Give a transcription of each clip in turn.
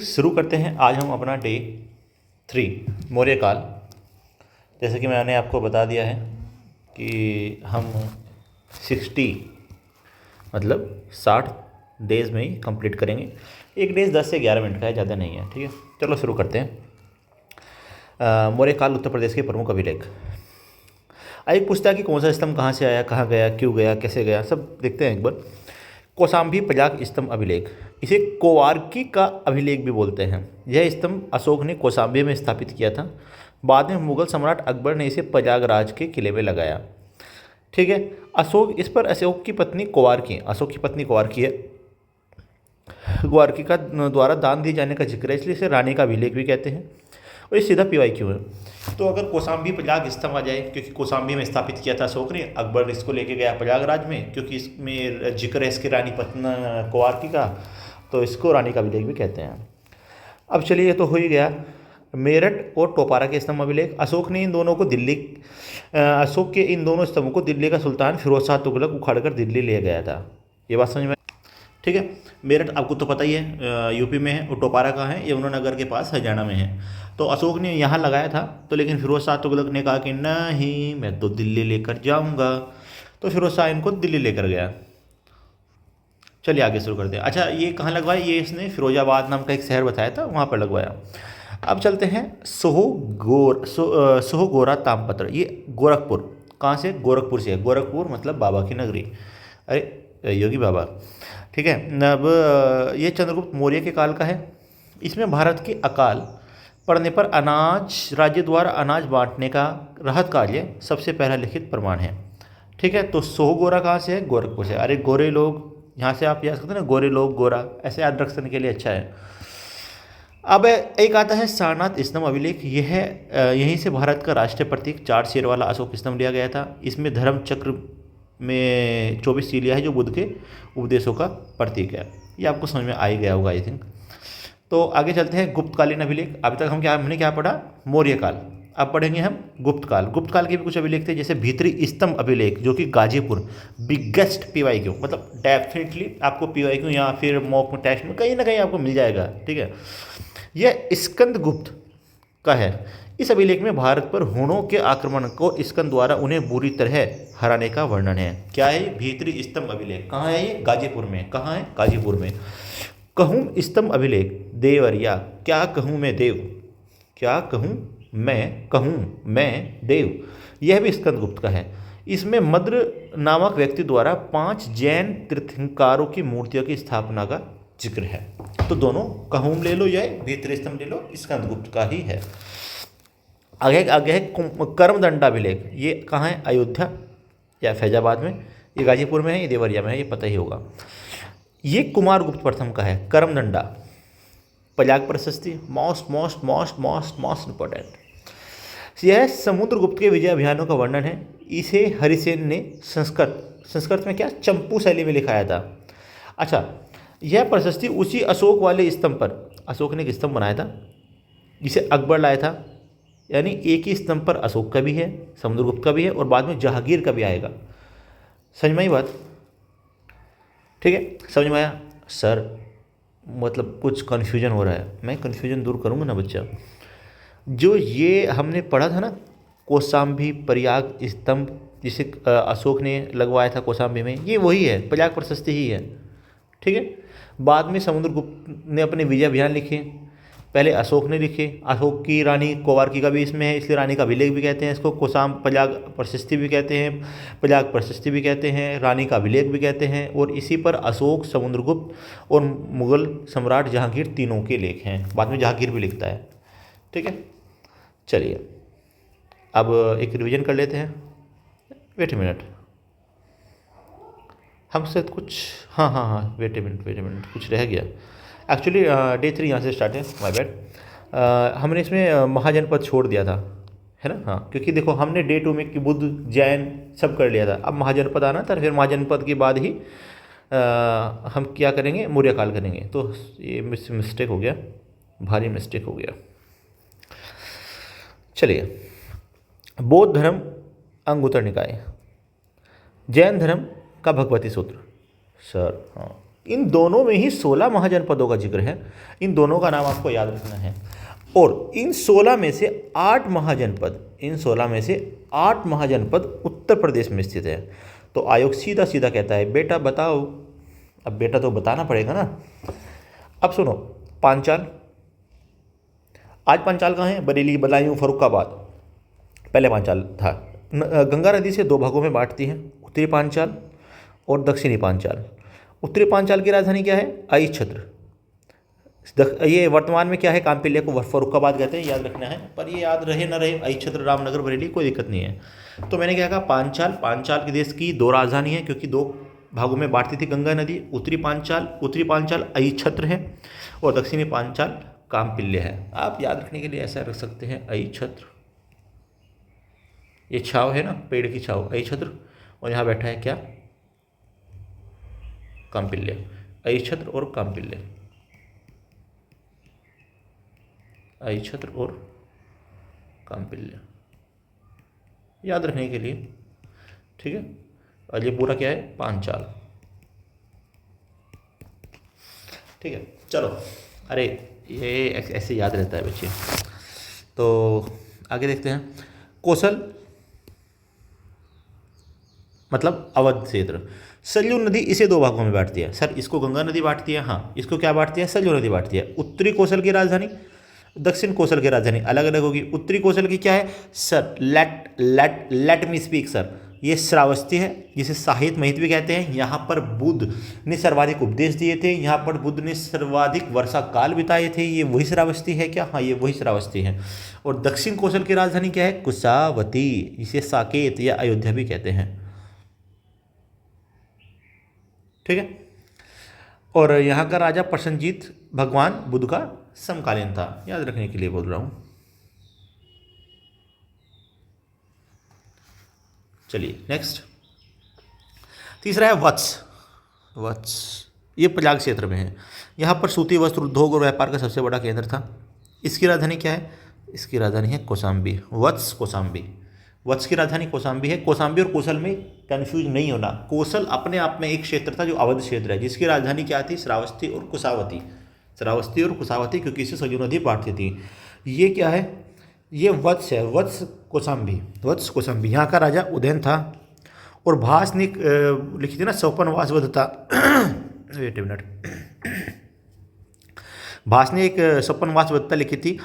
शुरू करते हैं आज हम अपना डे 3 मौर्य काल। जैसे कि मैंने आपको बता दिया है कि हम 60 मतलब 60 डेज़ में ही कंप्लीट करेंगे। एक डेज 10 से 11 मिनट का है, ज़्यादा नहीं है। ठीक है, चलो शुरू करते हैं। मौर्य काल उत्तर प्रदेश के प्रमुख अभिलेख। एक पूछता है कि कौन सा स्तंभ कहाँ से आया, कहाँ गया, क्यों गया, कैसे गया, सब देखते हैं एक बार। कौशाम्बी प्रजाक स्तंभ अभिलेख, इसे कोवार्की का अभिलेख भी बोलते हैं। यह स्तंभ अशोक ने कौशाम्बी में स्थापित किया था। बाद में मुगल सम्राट अकबर ने इसे प्रयागराज के किले में लगाया। ठीक है, इस पर अशोक की पत्नी कोवार्की है, कोवार्की का द्वारा दान दिए जाने का जिक्र है, इसलिए इसे रानी का अभिलेख भी कहते हैं। और ये सीधा पीवाई क्यों है, तो अगर कौशाम्बी प्रयाग स्तंभ आ जाए, क्योंकि कौशाम्बी में स्थापित किया था अशोक ने, अकबर इसको लेके गया प्रयागराज में, क्योंकि इसमें जिक्र है इसकी रानी पत्नी कोवार्की का, तो इसको रानी का अभिलेख भी कहते हैं। अब चलिए, ये तो हो ही गया। मेरठ और टोपारा के स्तंभ अभिलेख। अशोक के इन दोनों स्तंभों को दिल्ली का सुल्तान फिरोज शाह तुगलक उखाड़कर दिल्ली ले गया था। ये बात समझ में? ठीक है, मेरठ आपको तो पता ही है यूपी में है, और टोपारा कहाँ है, यमुनानगर के पास हरियाणा में है। तो अशोक ने यहाँ लगाया था, तो लेकिन फिरोज शाह तुगलक ने कहा कि नहीं, मैं तो दिल्ली लेकर जाऊँगा, तो फिरोज शाह इनको दिल्ली लेकर गया। चलिए आगे शुरू करते हैं। अच्छा, ये कहाँ लगवाया, ये इसने फिरोजाबाद नाम का एक शहर बताया था, वहाँ पर लगवाया। अब चलते हैं सोहगोरा तामपत्र। ये गोरखपुर, कहाँ से? गोरखपुर से है। गोरखपुर मतलब बाबा की नगरी, अरे योगी बाबा। ठीक है, अब ये चंद्रगुप्त मौर्य के काल का है। इसमें भारत के अकाल पड़ने पर राज्य द्वारा अनाज बांटने का राहत कार्य सबसे पहला लिखित प्रमाण है। ठीक है, तो सोहगोरा कहाँ से है? गोरखपुर से। अरे गोरे लोग, यहाँ से आप याद करते हैं ना, गोरे लोग, गोरा, ऐसे याद रखने के लिए अच्छा है। अब एक आता है सारनाथ स्तंभ अभिलेख। यह यहीं से भारत का राष्ट्रीय प्रतीक 4 शेर वाला अशोक स्तंभ लिया गया था। इसमें धर्म चक्र में 24 सीलियाँ है, जो बुद्ध के उपदेशों का प्रतीक है। ये आपको समझ में आ ही गया होगा आई थिंक। तो आगे चलते हैं गुप्तकालीन अभिलेख। अभी तक हमने क्या पढ़ा? मौर्य काल। अब पढ़ेंगे हम गुप्तकाल। गुप्तकाल के भी कुछ अभिलेख थे, जैसे भीतरी स्तंभ अभिलेख, जो कि गाजीपुर, बिगेस्ट PYQ, मतलब डेफिनेटली आपको PYQ या फिर मॉक टेस्ट में कहीं ना कहीं आपको मिल जाएगा। ठीक है, यह स्कंदगुप्त का है। इस अभिलेख में भारत पर हुणों के आक्रमण को स्कंद द्वारा उन्हें बुरी तरह हराने का वर्णन है। क्या है? भीतरी स्तंभ अभिलेख। कहाँ है ये? गाजीपुर में। कहाँ है? गाजीपुर में। कहूँ स्तंभ अभिलेख, देवरिया। क्या कहूँ मैं देव, क्या कहूँ मैं देव, यह भी स्कंदगुप्त का है। इसमें मद्र नामक व्यक्ति द्वारा 5 जैन तीर्थंकरों की मूर्तियों की स्थापना का जिक्र है। तो दोनों, कहूँ ले लो या भीतरी स्तंभ ले लो, स्कंदगुप्त का ही है। आगे है कर्मदंडा अभिलेख। ये कहाँ है? अयोध्या या फैजाबाद में। ये गाजीपुर में है, ये देवरिया में है, ये पता ही होगा। ये कुमारगुप्त प्रथम का है, कर्मदंडा। प्रयाग प्रशस्ति, मोस्ट इंपॉर्टेंट। यह समुद्रगुप्त के विजय अभियानों का वर्णन है। इसे हरिसेन ने संस्कृत में क्या, चंपू शैली में लिखाया था। अच्छा, यह प्रशस्ति उसी अशोक वाले स्तंभ पर, अशोक ने एक स्तंभ बनाया था जिसे अकबर लाया था, यानी एक ही स्तंभ पर अशोक का भी है, समुद्रगुप्त का भी है, और बाद में जहांगीर का भी आएगा। समझ में आई बात? ठीक है, समझ में आया? सर मतलब कुछ कन्फ्यूजन हो रहा है, मैं कन्फ्यूजन दूर करूँगा ना बच्चा। जो ये हमने पढ़ा था ना, कौशाम्बी प्रयाग स्तंभ, जिसे अशोक ने लगवाया था कौशाम्बी में, ये वही है, प्रयाग प्रशस्ति ही है। ठीक है, बाद में समुद्रगुप्त ने अपने विजय अभियान लिखे, पहले अशोक ने लिखे। अशोक की रानी कोवार्की का भी इसमें है, इसलिए रानी का अभिलेख भी कहते हैं इसको। प्रयाग प्रशस्ति भी कहते हैं, प्रयाग प्रशस्ति भी कहते हैं, रानी का अभिलेख भी कहते हैं। और इसी पर अशोक, समुद्रगुप्त और मुगल सम्राट जहांगीर तीनों के लेख हैं। बाद में जहांगीर भी लिखता है। ठीक है, चलिए अब एक रिवीजन कर लेते हैं। वेट ए मिनट, हमसे कुछ, हाँ, वेट ए मिनट, कुछ रह गया। एक्चुअली डे 3 यहाँ से स्टार्ट है, माय बैड। हमने इसमें महाजनपद छोड़ दिया था, है ना? हाँ, क्योंकि देखो हमने डे 2 में कि बुद्ध, जैन सब कर लिया था। अब महाजनपद आना था, फिर महाजनपद के बाद ही हम क्या करेंगे, मौर्य काल करेंगे। तो ये मिस्टेक हो गया, भारी मिस्टेक हो गया। चलिए, बौद्ध धर्म अंगुत्तर निकाय, जैन धर्म का भगवती सूत्र। सर हाँ, इन दोनों में ही 16 महाजनपदों का जिक्र है। इन दोनों का नाम आपको याद रखना है। और इन 16 में से 8 महाजनपद, इन 16 में से 8 महाजनपद उत्तर प्रदेश में स्थित है। तो आयोग सीधा सीधा कहता है बेटा बताओ। अब बेटा तो बताना पड़ेगा ना। अब सुनो, पांचाल, आज पांचाल कहाँ है? बरेली, बदायूं, फर्रुखाबाद। पहले पांचाल था। गंगा नदी से 2 भागों में बांटती है, उत्तरी पांचाल और दक्षिणी पांचाल। उत्तरी पांचाल की राजधानी क्या है? अहिच्छत्र। ये वर्तमान में क्या है? कामपिल्ले को फर्रुखाबाद कहते हैं, याद रखना है। पर ये याद रहे ना रहे, अहिच्छत्र, रामनगर, बरेली, कोई दिक्कत नहीं है। तो मैंने क्या कहा? पांचाल। पांचाल के देश की 2 राजधानी है, क्योंकि 2 भागों में बांटती थी गंगा नदी। उत्तरी पांचाल अहिच्छत्र है और दक्षिणी पांचाल कामपिल्य है। आप याद रखने के लिए ऐसा रख सकते हैं, अहिच्छत्र, ये छाव है ना, पेड़ की छाव, अहिच्छत्र, और यहाँ बैठा है क्या? कामपिल्य। अहिच्छत्र और कामपिल्य, अहिच्छत्र और कामपिल्य, याद रखने के लिए, ठीक है। और ये पूरा क्या है? पांचाल, ठीक है। चलो, अरे ये ऐसे याद रहता है बच्चे। तो आगे देखते हैं। कोसल मतलब अवध क्षेत्र। सरयू नदी इसे 2 भागों में बांटती है। सर, इसको गंगा नदी बांटती है, हाँ। इसको क्या बांटती है? सरयू नदी बांटती है। उत्तरी कोसल की राजधानी, दक्षिण कोसल की राजधानी अलग अलग होगी। उत्तरी कोसल की क्या है? Sir, let me speak sir. ये श्रावस्ती है, जिसे साहित्य महित भी कहते हैं। यहाँ पर बुद्ध ने सर्वाधिक उपदेश दिए थे, यहाँ पर बुद्ध ने सर्वाधिक वर्षा काल बिताए थे। ये वही श्रावस्ती है क्या? हाँ, ये वही श्रावस्ती है। और दक्षिण कोसल की राजधानी क्या है? कुशावती, जिसे साकेत या अयोध्या भी कहते हैं, ठीक है। और यहाँ का राजा प्रसन्नजीत भगवान बुद्ध का समकालीन था, याद रखने के लिए बोल रहा हूँ। चलिए नेक्स्ट, तीसरा है वत्स। वत्स ये प्रयाग क्षेत्र में है। यहाँ पर सूती वस्त्र उद्योग और व्यापार का सबसे बड़ा केंद्र था। इसकी राजधानी क्या है? इसकी राजधानी है कौशाम्बी। वत्स, कौशाम्बी। वत्स की राजधानी कौशाम्बी है। कौशाम्बी और कौशल में कंफ्यूज नहीं होना। कौशल अपने आप में एक क्षेत्र था जो अवध क्षेत्र है, जिसकी राजधानी क्या थी? श्रावस्ती और कुशावती। श्रावस्ती और कुशावती, क्योंकि इसे सरयू नदी बांटती थी। ये क्या है? ये वत्स है, वत्स कौशाम्बी, वत्स कौशाम्बी। यहाँ का राजा उदयन था। और भास ने लिखी थी ना, Swapna Vasavadatta. Wait a minute. Bhasa ने एक स्वपन वासवदत्ता लिखी थी।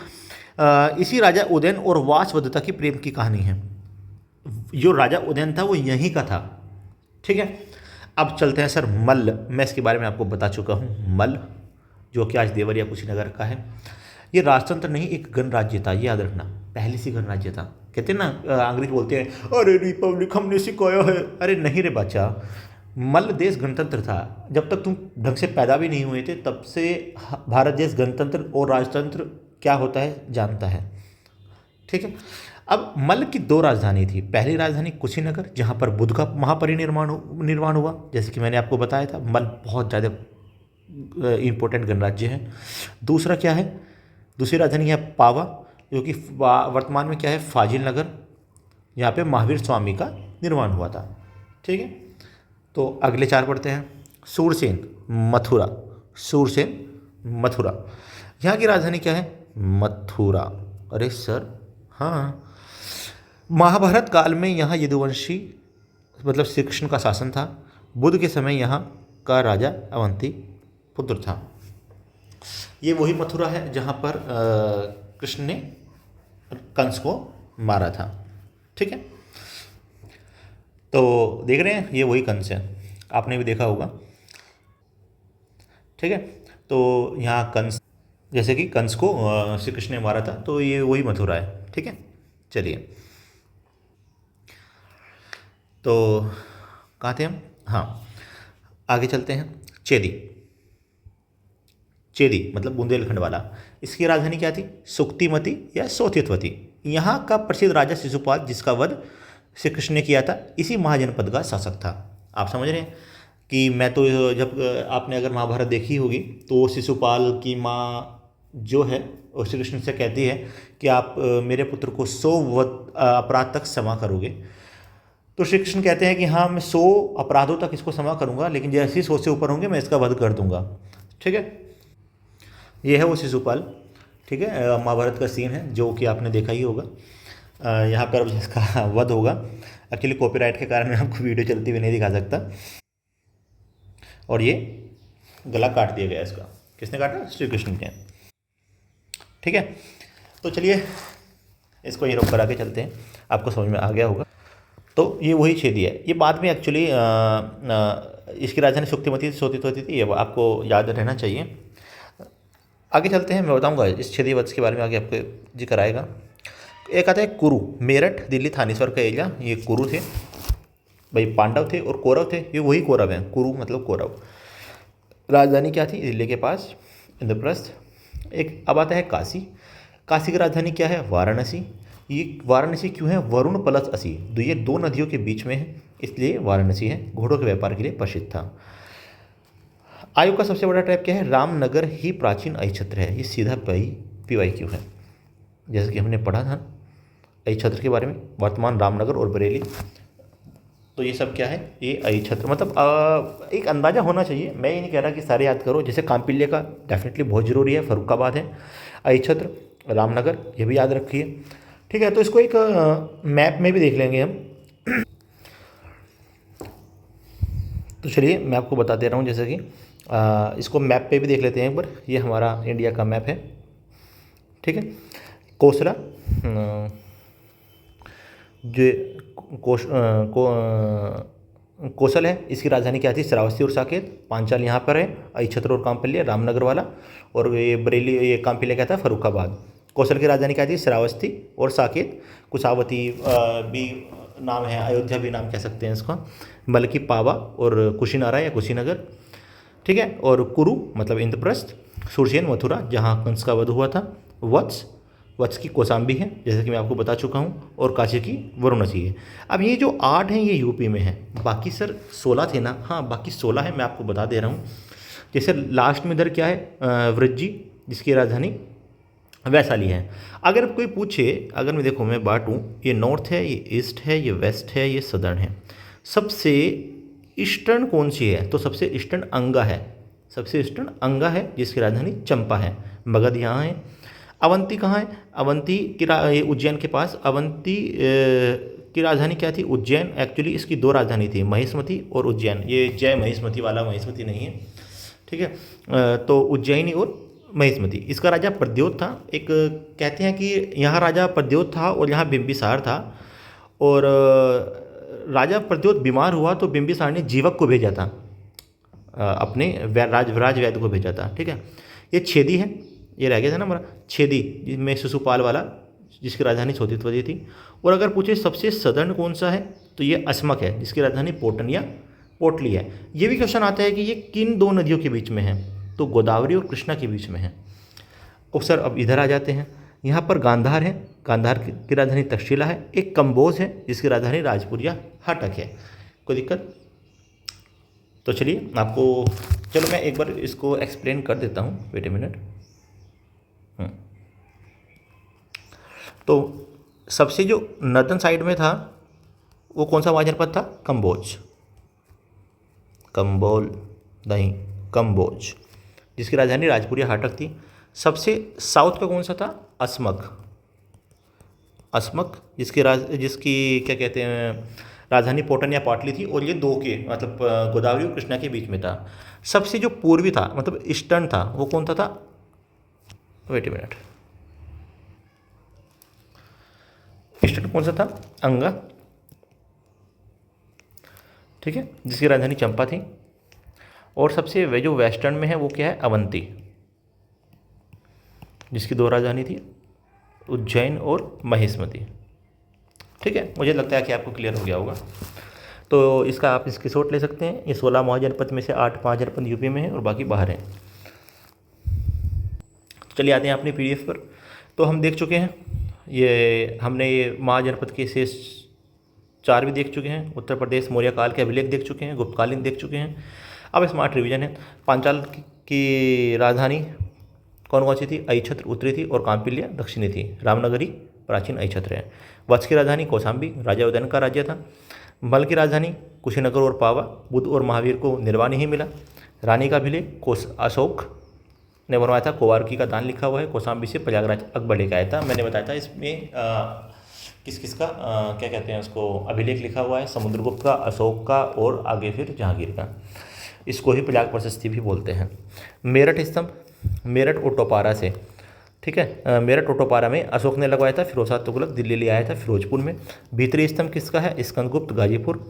इसी राजा उदयन और वासवदत्ता की प्रेम की कहानी है। जो राजा उदयन था वो यहीं का था, ठीक है। अब चलते हैं सर मल्ल। मैं इसके बारे में आपको बता चुका हूँ। मल्ल, जो कि आज देवरिया कुशीनगर का है। ये राजतंत्र नहीं, एक गणराज्य था, ये याद रखना। पहले से गणराज्य था। कहते हैं ना, अंग्रेज बोलते हैं अरे रिपब्लिक हमने सिखाया है। अरे नहीं रे बच्चा, मल्ल देश गणतंत्र था। जब तक तुम ढंग से पैदा भी नहीं हुए थे, तब से भारत देश गणतंत्र और राजतंत्र क्या होता है जानता है, ठीक है। अब मल्ल की 2 राजधानी थी। पहली राजधानी कुशीनगर, जहाँ पर बुद्ध का निर्माण हुआ, जैसे कि मैंने आपको बताया था। मल्ल बहुत ज़्यादा इम्पोर्टेंट गणराज्य है। दूसरा क्या है? दूसरी राजधानी है पावा, जो कि वर्तमान में क्या है? फाजिल नगर। यहाँ पे महावीर स्वामी का निर्माण हुआ था, ठीक है। तो अगले 4 पढ़ते हैं। सूरसेन, मथुरा। सूरसेन, मथुरा। यहाँ की राजधानी क्या है? मथुरा। अरे सर, हाँ। महाभारत काल में यहाँ यदुवंशी मतलब श्री कृष्ण का शासन था। बुद्ध के समय यहाँ का राजा अवंती पुत्र था। ये वही मथुरा है जहाँ पर कृष्ण ने कंस को मारा था, ठीक है। तो देख रहे हैं, ये वही कंस है, आपने भी देखा होगा, ठीक है। तो यहाँ कंस, जैसे कि कंस को श्री कृष्ण ने मारा था, तो ये वही मथुरा है, ठीक है। चलिए, तो कहाँ थे हम? हाँ, आगे चलते हैं। चेदी। चेदी मतलब बुंदेलखंड वाला। इसकी राजधानी क्या थी? सुक्तिमती या सोथितवती। यहाँ का प्रसिद्ध राजा शिशुपाल, जिसका वध श्री कृष्ण ने किया था, इसी महाजनपद का शासक था। आप समझ रहे हैं कि मैं तो, जब आपने अगर महाभारत देखी होगी तो शिशुपाल की माँ जो है वो श्री कृष्ण से कहती है कि आप मेरे पुत्र को 100 अपराध तक क्षमा करोगे। तो श्री कृष्ण कहते हैं कि हाँ मैं 100 अपराधों तक इसको क्षमा करूँगा, लेकिन जैसे ही 100 से ऊपर होंगे मैं इसका वध कर दूंगा। ठीक है, ये है वो शिशुपाल। ठीक है, महाभारत का सीन है जो कि आपने देखा ही होगा। यहाँ पर अब जिसका वध होगा, एक्चुअली कॉपीराइट के कारण मैं आपको वीडियो चलती हुई नहीं दिखा सकता। और ये गला काट दिया गया इसका। किसने काटा? श्री कृष्ण ने। ठीक है, तो चलिए इसको यहीं रोक कर आगे चलते हैं, आपको समझ में आ गया होगा। तो ये वही छेदी है। ये बाद में एक्चुअली इसकी राजधानी शुक्तिमती सोतित्वती थी, ये आपको याद रहना चाहिए। आगे चलते हैं, मैं बताऊंगा इस छेदी वत्स के बारे में, आगे आपको जिक्र आएगा। एक आता है कुरु, मेरठ दिल्ली थानेश्वर का एरिया, ये कुरु थे भाई। पांडव थे और कौरव थे, ये वही कौरव हैं। कुरु मतलब कौरव। राजधानी क्या थी? दिल्ली के पास इंद्रप्रस्थ। एक अब आता है काशी। काशी की राजधानी क्या है? वाराणसी। ये वाराणसी क्यों है? वरुण प्लस असी, तो ये दो नदियों के बीच में है, इसलिए वाराणसी है। घोड़ों के व्यापार के लिए प्रसिद्ध था। आयु का सबसे बड़ा ट्राइब क्या है? रामनगर ही प्राचीन अहिछत्र है। ये सीधा PYQ है, जैसे कि हमने पढ़ा था अहिछत्र के बारे में, वर्तमान रामनगर और बरेली। तो ये सब क्या है? ये अहिछत्र मतलब एक अंदाज़ा होना चाहिए। मैं ये नहीं कह रहा कि सारे याद करो, जैसे कांपिल्य का डेफिनेटली बहुत ज़रूरी है, फर्रुखाबाद है, अहिछत्र, रामनगर, ये भी याद रखिए। ठीक है, तो इसको एक मैप में भी देख लेंगे हम। तो चलिए मैं आपको बता दे रहा हूँ, जैसे कि इसको मैप पे भी देख लेते हैं एक बार। ये हमारा इंडिया का मैप है। ठीक है, कोसला जो कौशल है, इसकी राजधानी क्या थी? श्रावस्ती और साकेत। पांचाल यहाँ पर है, अहिछत्र और कांपिल्य रामनगर वाला। और ये बरेली, ये कांपिल्य क्या था? फर्रुखाबाद। कौशल की राजधानी क्या थी? श्रावस्ती और साकेत। कुशावती भी नाम है, अयोध्या भी नाम कह सकते हैं इसका, बल्कि पावा और कुशीनारा या कुशीनगर। ठीक है, और कुरु मतलब इंद्रप्रस्थ, सुरसेन मथुरा जहाँ कंस का वध हुआ था, वत्स की कौशाम्बी है, जैसे कि मैं आपको बता चुका हूँ, और काशी की वाराणसी है। अब ये जो 8 हैं ये यूपी में है, बाकी सर 16 थे ना? हाँ, बाकी 16 है, मैं आपको बता दे रहा हूँ। जैसे लास्ट में इधर क्या है? वृज्जी, जिसकी राजधानी वैशाली है। अगर कोई पूछे, अगर मैं देखो मैं बांटूँ, ये नॉर्थ है, ये ईस्ट है, ये वेस्ट है, ये सदर्न है। सबसे ईस्टर्न कौन सी है? तो सबसे ईस्टर्न अंगा है। सबसे ईस्टर्न अंगा है, जिसकी राजधानी चंपा है। मगध यहाँ है। अवंती कहाँ है? अवंती की ये उज्जैन के पास। अवंती की राजधानी क्या थी? उज्जैन। एक्चुअली इसकी 2 राजधानी थी, महिष्मती और उज्जैन। ये जय महिष्मती वाला महिष्मती नहीं है। ठीक है, तो उज्जैनी और महिष्मती। इसका राजा प्रद्योत था। एक कहते हैं कि यहाँ राजा प्रद्योत था और यहाँ बिंबिसार था। और राजा प्रद्योत बीमार हुआ तो बिंबिसार ने जीवक को भेजा था, अपने राजवैद्य को भेजा था। ठीक है, ये छेदी है, ये रह गया था ना हमारा छेदी, जिसमें शिशुपाल वाला, जिसकी राजधानी सोतित्वती थी। और अगर पूछे सबसे सदर्न कौन सा है, तो ये अस्मक है, जिसकी राजधानी पोटन या पोटली है। ये भी क्वेश्चन आता है कि ये किन 2 नदियों के बीच में है? तो गोदावरी और कृष्णा के बीच में है। और सर अब इधर आ जाते हैं, यहाँ पर गांधार है, गांधार की राजधानी तक्षशिला है। एक कंबोज है, जिसकी राजधानी राजपुर या हटक है। कोई दिक्कत? तो चलिए आपको, चलो मैं एक बार इसको एक्सप्लेन कर देता हूँ, वेट ए मिनट। तो सबसे जो नॉर्दर्न साइड में था वो कौन सा महाजनपद था? कंबोज, कंबोल नहीं, कंबोज, जिसकी राजधानी राजपुर या हाटक थी। सबसे साउथ का कौन सा था? अस्मक, अस्मक जिसकी क्या कहते हैं, राजधानी पोटन या पाटली थी। और ये 2 के मतलब गोदावरी और कृष्णा के बीच में था। सबसे जो पूर्वी था मतलब ईस्टर्न था, वो कौन सा था? वेट ए मिनट, ईस्टर्न कौन सा था? अंगा। ठीक है, जिसकी राजधानी चंपा थी। और सबसे वे जो वेस्टर्न में है वो क्या है? अवंती, जिसकी 2 राजधानी थी, उज्जैन और महिष्मती। ठीक है, मुझे लगता है कि आपको क्लियर हो गया होगा। तो इसका आप स्क्रीनशॉट ले सकते हैं। ये 16 महाजनपद में से 8 महाजनपद यूपी में है और बाकी बाहर हैं। चलिए आते हैं अपनी PDF पर। तो हम देख चुके हैं, ये हमने ये महाजनपद के शेष 4 भी देख चुके हैं। उत्तर प्रदेश मौर्य काल के अभिलेख देख चुके हैं, गुप्तकालीन देख चुके हैं। अब स्मार्ट रिवीजन है। पांचाल की राजधानी कौन कौन सी थी? अहिछत्र उत्तरी थी और कांपिल्य दक्षिणी थी। रामनगरी प्राचीन अहिछत्र है। वत्स की राजधानी कौशाम्बी, राजा उदयन का राज्य था। मल की राजधानी कुशीनगर और पावा। बुद्ध और महावीर को निर्वाण नहीं मिला। रानी का अभिलेख अशोक ने बनवाया था। कोवारकी का दान लिखा हुआ है। कौशाम्बी से प्रयागराज अकबर लेकर आया था। मैंने बताया था इसमें किस किस का क्या कहते हैं उसको अभिलेख लिखा हुआ है, समुद्रगुप्त का, अशोक का और आगे फिर जहांगीर का। इसको ही प्रयाग प्रशस्ति भी बोलते हैं। मेरठ स्तंभ, मेरठ और टोपारा से, ठीक है, मेरठ और टोपारा में अशोक ने लगवाया था। फिरोज शाह तुगलक दिल्ली ले आया था फिरोजपुर में। भीतरी स्तंभ किसका है? स्कंदगुप्त गाजीपुर।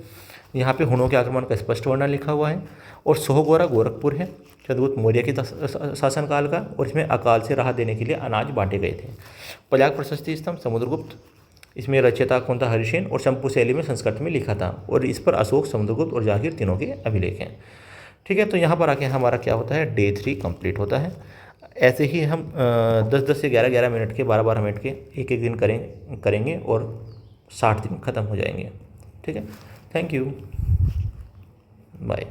यहाँ पे हुनों के आक्रमण का स्पष्ट वर्णन लिखा हुआ है। और सोहगोरा गोरखपुर है, चंद्रगुप्त मौर्य के शासनकाल का, और इसमें अकाल से राहत देने के लिए अनाज बांटे गए थे। प्रयाग प्रशस्ति स्तंभ समुद्रगुप्त, इसमें रचयिता कौन था? हरिसेन, और चंपू शैली में संस्कृत में लिखा था, और इस पर अशोक, समुद्रगुप्त और जहांगीर तीनों के अभिलेख हैं। ठीक है, तो यहाँ पर आके हमारा क्या होता है? डे 3 कंप्लीट होता है। ऐसे ही हम 10-10 से 11-11 मिनट के, 12-12 मिनट के एक दिन करेंगे और 60 दिन खत्म हो जाएंगे। ठीक है, थैंक यू, बाय।